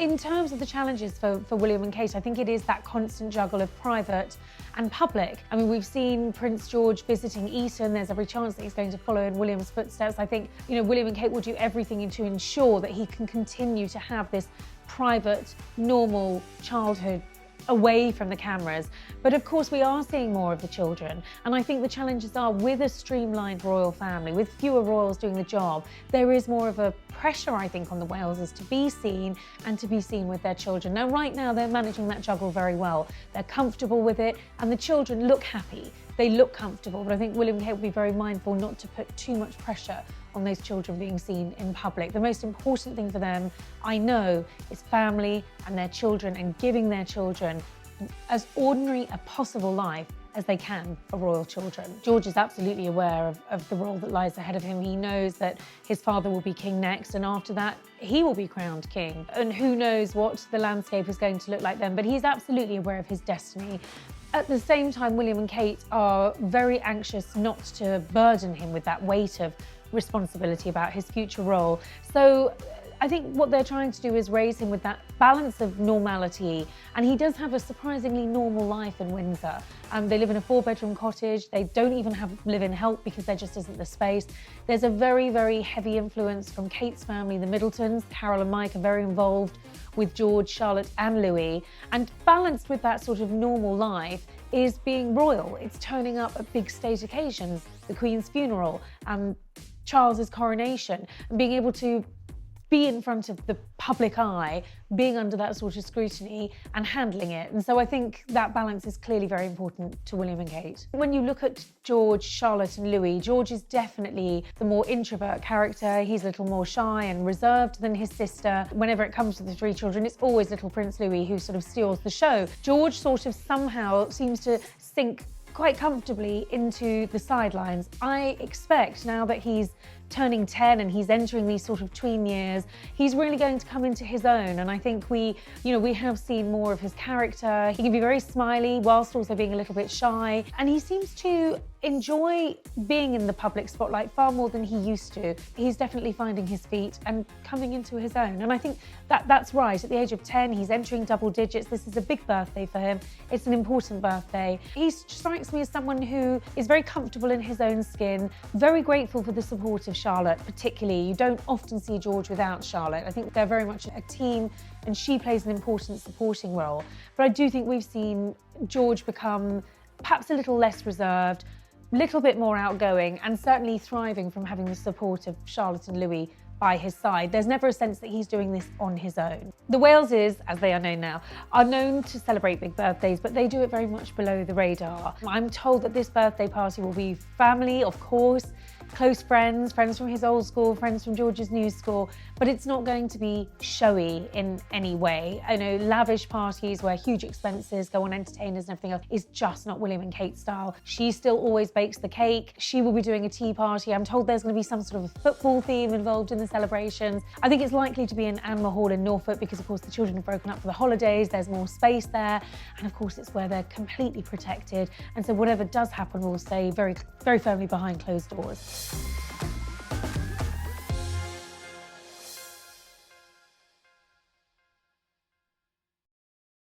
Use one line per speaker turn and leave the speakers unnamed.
In terms of the challenges for William and Kate, I think it is that constant juggle of private and public. I mean, we've seen Prince George visiting Eton. There's every chance that he's going to follow in William's footsteps. I think, William and Kate will do everything to ensure that he can continue to have this private, normal childhood away from the cameras. But of course we are seeing more of the children, and I think the challenges are, with a streamlined royal family, with fewer royals doing the job, there is more of a pressure, I think, on the Waleses to be seen and to be seen with their children. Now, right now they're managing that juggle very well. They're comfortable with it, and the children look happy. They look comfortable, but I think William and Kate will be very mindful not to put too much pressure on those children being seen in public. The most important thing for them, I know, is family and their children, and giving their children as ordinary a possible life as they can for royal children. George is absolutely aware of the role that lies ahead of him. He knows that his father will be king next, and after that, he will be crowned king. And who knows what the landscape is going to look like then, but he's absolutely aware of his destiny. At the same time, William and Kate are very anxious not to burden him with that weight of responsibility about his future role. So I think what they're trying to do is raise him with that balance of normality, and he does have a surprisingly normal life in Windsor. They live in a 4-bedroom cottage. They don't even have live-in help because there just isn't the space. There's a very, very heavy influence from Kate's family, the Middletons. Carol and Mike are very involved with George, Charlotte and Louis, and balanced with that sort of normal life is being royal. It's turning up at big state occasions, the Queen's funeral, Charles's coronation, and being able to be in front of the public eye, being under that sort of scrutiny and handling it. And so I think that balance is clearly very important to William and Kate. When you look at George, Charlotte and Louis, George is definitely the more introvert character. He's a little more shy and reserved than his sister. Whenever it comes to the 3 children, it's always little Prince Louis who sort of steals the show. George sort of somehow seems to sink quite comfortably into the sidelines. I expect now that he's turning 10 and he's entering these sort of tween years, he's really going to come into his own. And I think we have seen more of his character. He can be very smiley whilst also being a little bit shy. And he seems to enjoy being in the public spotlight far more than he used to. He's definitely finding his feet and coming into his own. And I think that's right. At the age of 10, he's entering double digits. This is a big birthday for him. It's an important birthday. He strikes me as someone who is very comfortable in his own skin, very grateful for the support of Charlotte, particularly. You don't often see George without Charlotte. I think they're very much a team, and she plays an important supporting role. But I do think we've seen George become perhaps a little less reserved, a little bit more outgoing, and certainly thriving from having the support of Charlotte and Louis by his side. There's never a sense that he's doing this on his own. The Waleses, as they are known now, are known to celebrate big birthdays, but they do it very much below the radar. I'm told that this birthday party will be family, of course, close friends from his old school, friends from George's new school, but it's not going to be showy in any way. I know lavish parties where huge expenses go on entertainers and everything else is just not William and Kate's style. She still always bakes the cake. She will be doing a tea party. I'm told there's going to be some sort of a football theme involved in the celebrations. I think it's likely to be in Anmore Hall in Norfolk because, of course, the children have broken up for the holidays. There's more space there. And, of course, it's where they're completely protected. And so whatever does happen will stay very, very firmly behind closed doors.